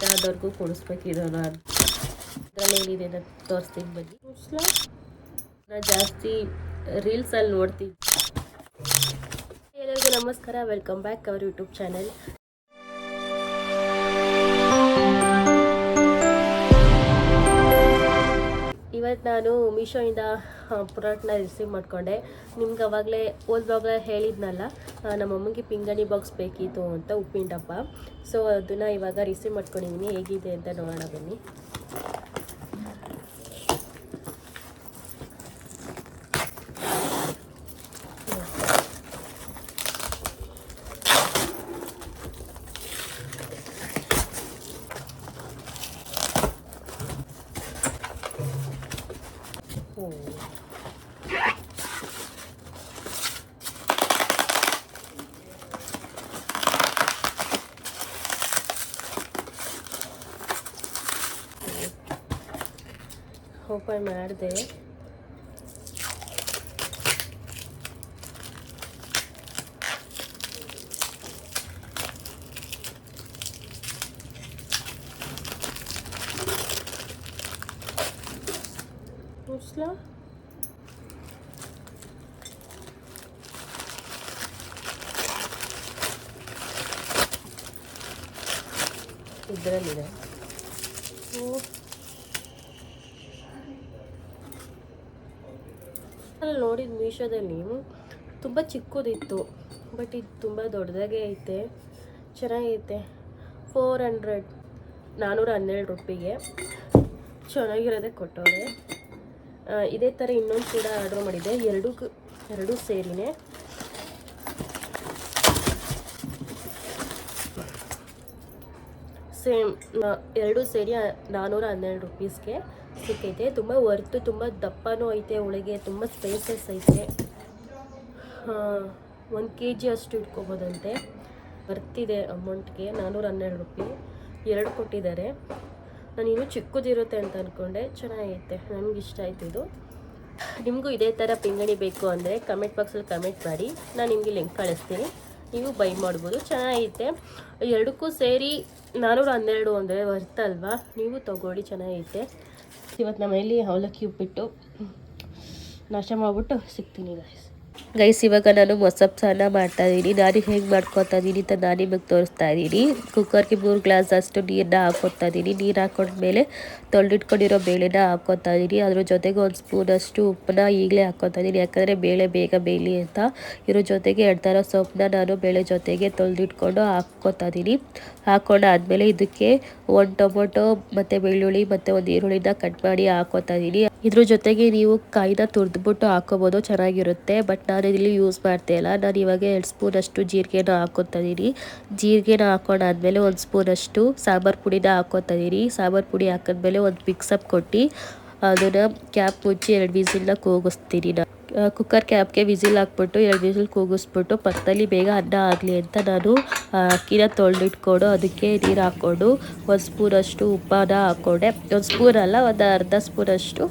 ಆದವ್ರಿಗೂ ಕೊಡಿಸ್ಬೇಕಿರೋಣ ಅಂತ. ಅದರಲ್ಲಿ ಏನಿದೆ ಅಂತ ತೋರಿಸ್ತೀನಿ ಬನ್ನಿ. ನಾನು ಜಾಸ್ತಿ ರೀಲ್ಸಲ್ಲಿ ನೋಡ್ತೀನಿ. ಎಲ್ಲರಿಗೂ ನಮಸ್ಕಾರ, welcome back our YouTube channel. ಇವತ್ತು ನಾನು ಮೀಶೋಯಿಂದ ಪ್ರಾಡಕ್ಟ್ನ ರಿಸೀವ್ ಮಾಡಿಕೊಂಡೆ. ನಿಮ್ಗೆ ಅವಾಗಲೇ ಓಲ್ಡ್ ಬ್ಲಾಗಲ್ಲಿ ಹೇಳಿದ್ನಲ್ಲ, ನಮ್ಮಮ್ಮಗೆ ಪಿಂಗಣಿ ಬಾಕ್ಸ್ ಬೇಕಿತ್ತು ಅಂತ, ಉಪ್ಪಿನ ಡಬ್ಬ. ಸೊ ಅದನ್ನು ಇವಾಗ ರಿಸೀವ್ ಮಾಡ್ಕೊಂಡಿದ್ದೀನಿ. ಹೇಗಿದೆ ಅಂತ ನೋಡೋಣ ಬನ್ನಿ. ಓಪನ್ ಮಾಡಿದೆ. ಮುಸ್ಲ ಇದರಲ್ಲಿದೆ. ನೋಡಿದ ಮೀಶೋದಲ್ಲಿ ತುಂಬ ಚಿಕ್ಕದಿತ್ತು, ಬಟ್ ಇದು ತುಂಬ ದೊಡ್ಡದಾಗೆ ಐತೆ, ಚೆನ್ನಾಗೈತೆ. 412 ರೂಪಾಯಿಗೆ ಚೆನ್ನಾಗಿರೋದೇ ಕೊಟ್ಟವ್ರೆ. ಇದೇ ಥರ ಇನ್ನೊಂದು ಕೂಡ ಆರ್ಡ್ರ್ ಮಾಡಿದ್ದೆ, ಎರಡು ಸೇರಿನೇ. ಸೇಮ್ ಎರಡು ಸೇರಿ 412 ರೂಪೀಸ್ಗೆ ಸಿಕ್ಕೈತೆ. ತುಂಬ ವರ್ತು, ತುಂಬ ದಪ್ಪನೂ ಐತೆ, ಒಳಗೆ ತುಂಬ ಸ್ಪೇಸಸ್ ಐತೆ. 1 kg ಅಷ್ಟು ಇಟ್ಕೋಬೋದಂತೆ. ಬರ್ತಿದೆ ಅಮೌಂಟ್ಗೆ 412 ರೂಪಾಯಿ. 2 ಕೊಟ್ಟಿದ್ದಾರೆ. ನಾನು ಇನ್ನೂ ಚಿಕ್ಕದಿರುತ್ತೆ ಅಂತ ಅಂದ್ಕೊಂಡೆ. ಚೆನ್ನಾಗೈತೆ, ನನಗೆ ಇಷ್ಟ ಆಯ್ತು ಇದು. ನಿಮಗೂ ಇದೇ ಥರ ಪಿಂಗಣಿ ಬೇಕು ಅಂದರೆ ಕಮೆಂಟ್ ಬಾಕ್ಸಲ್ಲಿ ಕಮೆಂಟ್ ಮಾಡಿ, ನಾನು ನಿಮಗೆ ಲಿಂಕ್ ಕಳಿಸ್ತೀನಿ, ನೀವು ಬೈ ಮಾಡ್ಬೋದು. ಚೆನ್ನಾಗೈತೆ. ಎರಡಕ್ಕೂ ಸೇರಿ 412 ಅಂದರೆ ಬರ್ತಲ್ವಾ, ನೀವು ತೊಗೊಳ್ಳಿ, ಚೆನ್ನಾಗೈತೆ. ಇವತ್ತು ನಮ್ಮ ಮನೇಲಿ ಅವಲಕ್ಕಿ ಉಪ್ಪಿಟ್ಟು ನಾಷ್ಟ ಮಾಡಿಬಿಟ್ಟು ಸಿಗ್ತೀನಿ ಗೈಸ್. ಇವಾಗ ನಾನು ಮೊಸಪ್ಸಾನ ಮಾಡ್ತಾಯಿದ್ದೀನಿ. ನಾನು ಹೇಗೆ ಮಾಡ್ಕೊತಾ ಇದ್ದೀನಿ ಅಂತ ನಾನು ನಿಮಗೆ ತೋರಿಸ್ತಾ ಇದ್ದೀನಿ. ಕುಕ್ಕರ್ಗೆ 3 ಗ್ಲಾಸ್ ಅಷ್ಟು ನೀರನ್ನ ಹಾಕ್ಕೊತಾ ಇದ್ದೀನಿ. ನೀರು ಹಾಕೊಂಡ್ಮೇಲೆ ತೊಳೆದಿಟ್ಕೊಂಡಿರೋ ಬೇಳೆನ ಹಾಕ್ಕೊತಾ ಇದ್ದೀನಿ. ಅದ್ರ ಜೊತೆಗೆ 1 ಸ್ಪೂನಷ್ಟು ಉಪ್ಪನ್ನ ಈಗಲೇ ಹಾಕ್ಕೊತಾ ಇದ್ದೀನಿ, ಯಾಕಂದರೆ ಬೇಳೆ ಬೇಗ ಬೇಯಲಿ ಅಂತ. ಇದ್ರ ಜೊತೆಗೆ 2 ಥರ ಸೊಪ್ಪನ್ನ ನಾನು ಬೇಳೆ ಜೊತೆಗೆ ತೊಳೆದಿಟ್ಕೊಂಡು ಹಾಕ್ಕೊತಾ ಇದ್ದೀನಿ. ಹಾಕೊಂಡಾದ್ಮೇಲೆ ಇದಕ್ಕೆ 1 ಟೊಮೊಟೊ ಮತ್ತು ಬೆಳ್ಳುಳ್ಳಿ ಮತ್ತು 1 ಈರುಳ್ಳಿನ ಕಟ್ ಮಾಡಿ ಹಾಕ್ಕೊತಾ ಇದ್ದೀನಿ. ಇದ್ರ ಜೊತೆಗೆ ನೀವು ಕಾಯಿನ ತುರಿದ್ಬಿಟ್ಟು ಹಾಕೋಬೋದು, ಚೆನ್ನಾಗಿರುತ್ತೆ. ಬಟ್ ನಾನು ಇಲ್ಲಿ ಯೂಸ್ ಮಾಡ್ತಾಯಿಲ್ಲ. ನಾನು ಇವಾಗ 2 ಸ್ಪೂನಷ್ಟು ಜೀರಿಗೆನ ಹಾಕ್ಕೊತಾ ಇದ್ದೀನಿ. ಜೀರಿಗೆನ ಹಾಕೊಂಡಾದ್ಮೇಲೆ 1 ಸ್ಪೂನಷ್ಟು ಸಾಂಬಾರು ಪುಡಿನ ಹಾಕ್ಕೊತಾ ಇದ್ದೀನಿ. ಸಾಂಬಾರು ಪುಡಿ ಹಾಕಿದ್ಮೇಲೆ ಒಂದು ಮಿಕ್ಸಪ್ ಕೊಟ್ಟು ಅದನ್ನು ಕ್ಯಾಪ್ ಮುಚ್ಚಿ 2 ವಿಸಿಲ್ನ ಕೂಗಿಸ್ತೀನಿ. ಕುಕ್ಕರ್ ಕ್ಯಾಪ್ಗೆ ವಿಸಿಲ್ ಹಾಕ್ಬಿಟ್ಟು 2 ವಿಸಿಲ್ ಕೂಗಿಸ್ಬಿಟ್ಟು ಪಕ್ಕದಲ್ಲಿ ಬೇಗ ಅನ್ನ ಆಗಲಿ ಅಂತ ನಾನು ಅಕ್ಕಿನ ತೊಳೆದಿಟ್ಕೊಂಡು ಅದಕ್ಕೆ ನೀರು ಹಾಕ್ಕೊಂಡು 1 ಸ್ಪೂನಷ್ಟು ಉಪ್ಪನ್ನ ಹಾಕ್ಕೊಂಡೆ. 1 ಸ್ಪೂನ್ ಅಲ್ಲ, ಒಂದು ಅರ್ಧ ಸ್ಪೂನಷ್ಟು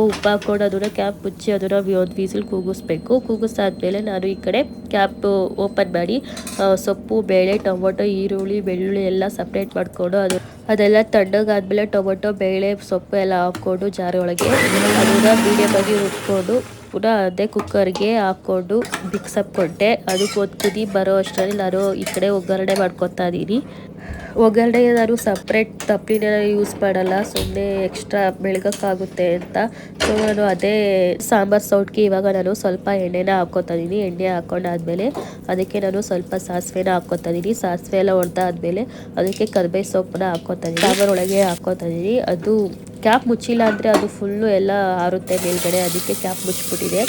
ಉಪ್ಪು ಹಾಕ್ಕೊಂಡು ಅದನ್ನು ಕ್ಯಾಪ್ ಮುಚ್ಚಿ ಅದನ್ನು 1 ವಿಸಿಲ್ ಕೂಗಿಸ್ಬೇಕು. ಕೂಗಿಸಾದ್ಮೇಲೆ ನಾನು ಈ ಕಡೆ ಕ್ಯಾಪ್ ಓಪನ್ ಮಾಡಿ ಸೊಪ್ಪು, ಬೇಳೆ, ಟೊಮೊಟೊ, ಈರುಳ್ಳಿ, ಬೆಳ್ಳುಳ್ಳಿ ಎಲ್ಲ ಸಪ್ರೇಟ್ ಮಾಡಿಕೊಂಡು ಅದೆಲ್ಲ ತಣ್ಣಗಾದ್ಮೇಲೆ ಟೊಮೊಟೊ, ಬೇಳೆ, ಸೊಪ್ಪು ಎಲ್ಲ ಹಾಕ್ಕೊಂಡು ಜಾರೊಳಗೆ ಅದನ್ನು ಮೀಡಿಯಮಾಗಿ ರುಬ್ಕೊಂಡು ಪುನಃ ಅದೇ ಕುಕ್ಕರ್ಗೆ ಹಾಕ್ಕೊಂಡು ಮಿಕ್ಸಪ್ ಕೊಟ್ಟೆ. ಅದಕ್ಕೆ 1 ಕುದಿ ಬರೋ ಅಷ್ಟರಲ್ಲಿ ನಾನು ಈ ಕಡೆ ಒಗ್ಗರಣೆ ಮಾಡ್ಕೊತಾ ಇದ್ದೀನಿ. ಒಗ್ಗರಣೆ ನಾನು ಸಪ್ರೇಟ್ ತಪ್ಪಲಿನ ಯೂಸ್ ಮಾಡಲ್ಲ, ಸುಮ್ಮನೆ ಎಕ್ಸ್ಟ್ರಾ ಬೆಳಗಕ್ಕಾಗುತ್ತೆ ಅಂತ. ಸೊ ನಾನು ಅದೇ ಸಾಂಬಾರು ಸೌಟ್ಗೆ ಇವಾಗ ನಾನು ಸ್ವಲ್ಪ ಎಣ್ಣೆನ ಹಾಕ್ಕೊತಾ ಇದ್ದೀನಿ. ಎಣ್ಣೆ ಹಾಕ್ಕೊಂಡಾದ್ಮೇಲೆ ಅದಕ್ಕೆ ನಾನು ಸ್ವಲ್ಪ ಸಾಸಿವೆನ ಹಾಕ್ಕೊತಾ ಇದ್ದೀನಿ. ಸಾಸಿವೆ ಎಲ್ಲ ಹೊಡೆದಾದ್ಮೇಲೆ ಅದಕ್ಕೆ ಕರಿಬೇವು ಸೊಪ್ಪನ್ನ ಹಾಕ್ಕೊತಾ ಇದ್ದೀನಿ. ಸಾಂಬಾರು ಒಳಗೆ ಹಾಕ್ಕೊತಾ ಇದ್ದೀನಿ. ಅದು ಕ್ಯಾಪ್ ಮುಚ್ಚಿಲ್ಲ ಅಂದರೆ ಅದು ಫುಲ್ಲು ಎಲ್ಲ ಆರುತ್ತೆ ಮೇಲ್ಗಡೆ, ಅದಕ್ಕೆ ಕ್ಯಾಪ್ ಮುಚ್ಚಿಬಿಟ್ಟಿದೆ.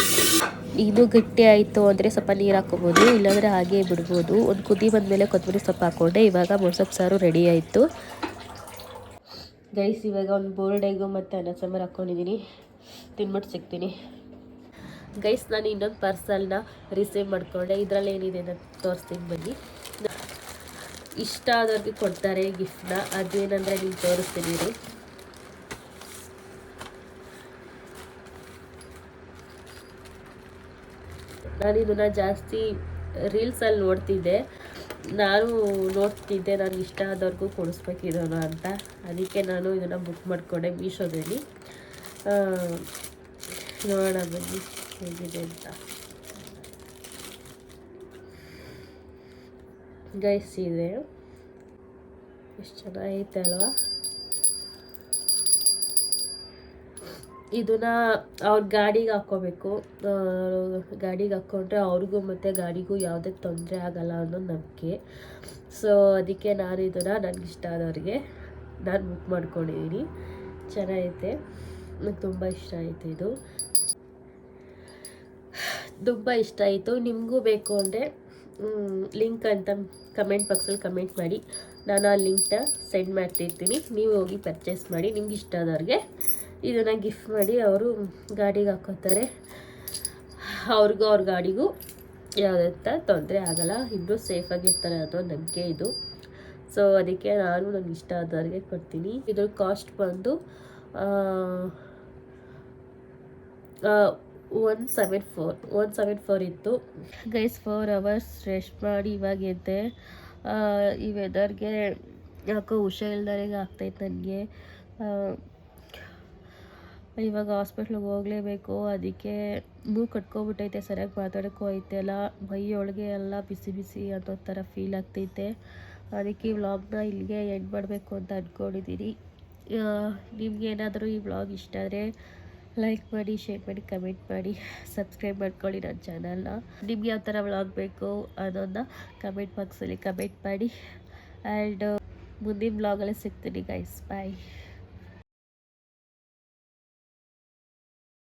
ಇದು ಗಟ್ಟಿ ಆಯಿತು ಅಂದರೆ ಸ್ವಲ್ಪ ನೀರು ಹಾಕ್ಕೋಬೋದು, ಇಲ್ಲಾಂದರೆ ಹಾಗೇ ಬಿಡ್ಬೋದು. 1 ಕುದಿ ಬಂದಮೇಲೆ ಕೊತ್ತಂಬರಿ ಸೊಪ್ಪು ಹಾಕ್ಕೊಂಡೆ. ಇವಾಗ ಮೊಸಪ್ಪು ಸಾರು ರೆಡಿ ಆಯಿತು ಗೈಸ್. ಇವಾಗ ಒಂದು ಬೋಲ್ಡ್ ಎಗ್ಗು ಮತ್ತು ಅನ್ನ ಸಾಂಬಾರು ಹಾಕ್ಕೊಂಡಿದ್ದೀನಿ, ತಿನ್ಬಿಟ್ಟು ಸಿಗ್ತೀನಿ ಗೈಸ್. ನಾನು ಇನ್ನೊಂದು ಪಾರ್ಸಲ್ನ ರಿಸೀವ್ ಮಾಡಿಕೊಂಡೆ. ಇದರಲ್ಲಿ ಏನಿದೆ ಅಂತ ತೋರಿಸ್ತೀನಿ ಬನ್ನಿ. ಇಷ್ಟ ಆದವ್ರಿಗೆ ಕೊಡ್ತಾರೆ ಗಿಫ್ಟ್ನ, ಅದೇನಂದರೆ ನೀವು ತೋರಿಸ್ತೀನಿ ರೀ. ನಾನು ಇದನ್ನು ಜಾಸ್ತಿ ರೀಲ್ಸಲ್ಲಿ ನೋಡ್ತಿದ್ದೆ, ನಾನು ನೋಡ್ತಿದ್ದೆ ನನಗೆ ಇಷ್ಟ ಆದವ್ರಿಗೂ ಕೊಡಿಸ್ಬೇಕಿರೋಣ ಅಂತ. ಅದಕ್ಕೆ ನಾನು ಇದನ್ನು ಬುಕ್ ಮಾಡಿಕೊಂಡೆ ಮೀಶೋದಲ್ಲಿ. ನೋಡೋಣ ಬನ್ನಿ ಹೇಗಿದೆ ಅಂತ. ಗೈಸ್ ಇದೆ, ಎಷ್ಟು ಚೆನ್ನಾಗೈತೆ ಅಲ್ವಾ. ಇದನ್ನ ಅವ್ರ ಗಾಡಿಗೆ ಹಾಕ್ಕೋಬೇಕು. ಗಾಡಿಗೆ ಹಾಕ್ಕೊಂಡ್ರೆ ಅವ್ರಿಗೂ ಮತ್ತು ಗಾಡಿಗೂ ಯಾವುದೇ ತೊಂದರೆ ಆಗಲ್ಲ ಅನ್ನೋ ನಂಬಿಕೆ. ಸೊ ಅದಕ್ಕೆ ನಾನು ಇದನ್ನು ನನಗಿಷ್ಟ ಆದವ್ರಿಗೆ ನಾನು ಬುಕ್ ಮಾಡ್ಕೊಂಡಿದ್ದೀನಿ. ಚೆನ್ನಾಗೈತೆ, ನನಗೆ ತುಂಬ ಇಷ್ಟ ಆಯಿತು. ಇದು ತುಂಬ ಇಷ್ಟ ಆಯಿತು. ನಿಮಗೂ ಬೇಕು ಅಂದರೆ ಲಿಂಕ್ ಅಂತ ಕಮೆಂಟ್ ಬಾಕ್ಸಲ್ಲಿ ಕಮೆಂಟ್ ಮಾಡಿ, ನಾನು ಆ ಲಿಂಕ್ನ ಸೆಂಡ್ ಮಾಡ್ತಿರ್ತೀನಿ. ನೀವು ಹೋಗಿ ಪರ್ಚೇಸ್ ಮಾಡಿ. ನಿಮ್ಗೆ ಇಷ್ಟ ಆದವ್ರಿಗೆ ಇದನ್ನು ಗಿಫ್ಟ್ ಮಾಡಿ ಅವರು ಗಾಡಿಗೆ ಹಾಕೋತಾರೆ. ಅವ್ರಿಗೂ ಅವ್ರ ಗಾಡಿಗೂ ಯಾವುದಂತ ತೊಂದರೆ ಆಗಲ್ಲ, ಇಬ್ಬರು ಸೇಫಾಗಿರ್ತಾರೆ ಅನ್ನೋ ನಂಬಿಕೆ ಇದು. ಸೊ ಅದಕ್ಕೆ ನಾನು ನನಗೆ ಇಷ್ಟ ಆದವ್ರಿಗೆ ಕೊಡ್ತೀನಿ. ಇದ್ರ ಕಾಸ್ಟ್ ಬಂದು 174 ಇತ್ತು. ಗೈಸ್ 4 hours ರೆಸ್ಟ್ ಮಾಡಿ ಇವಾಗ ಎದ್ದೆ. ಈ ವೆದರ್ಗೆ ಯಾಕೋ ಹುಷಾರಿಲ್ದಂಗೆ ಆಗ್ತೈತೆ ನನಗೆ. ಇವಾಗ ಹಾಸ್ಪಿಟ್ಲಿಗೆ ಹೋಗಲೇಬೇಕು. ಅದಕ್ಕೆ ಮೂಗು ಕಟ್ಕೊಬಿಟ್ಟೈತೆ, ಸರಿಯಾಗಿ ಮಾತಾಡೋಕ್ಕೂ ಐತೆಲ್ಲ. ಮೈಯೊಳಗೆ ಎಲ್ಲ ಬಿಸಿ ಬಿಸಿ ಅನ್ನೋ ಥರ ಫೀಲ್ ಆಗ್ತೈತೆ. ಅದಕ್ಕೆ ಈ ವ್ಲಾಗ್ನ ಇಲ್ಲಿಗೆ ಎಂಡ್ ಮಾಡಬೇಕು ಅಂತ ಅಂದ್ಕೊಂಡಿದ್ದೀನಿ. ನಿಮ್ಗೇನಾದರೂ ಈ ವ್ಲಾಗ್ ಇಷ್ಟ ಆದರೆ ಲೈಕ್ ಮಾಡಿ, ಶೇರ್ ಮಾಡಿ, ಕಮೆಂಟ್ ಮಾಡಿ, ಸಬ್ಸ್ಕ್ರೈಬ್ ಮಾಡ್ಕೊಳ್ಳಿ ನನ್ನ ಚಾನಲ್ನ. ನಿಮ್ಗೆ ಯಾವ ಥರ ವ್ಲಾಗ್ ಬೇಕು ಅನ್ನೋದನ್ನ ಕಮೆಂಟ್ ಬಾಕ್ಸಲ್ಲಿ ಕಮೆಂಟ್ ಮಾಡಿ. ಆ್ಯಂಡ್ ಮುಂದಿನ ವ್ಲಾಗಲ್ಲೇ ಸಿಗ್ತೀನಿ ಗೈಸ್. ಬಾಯ್.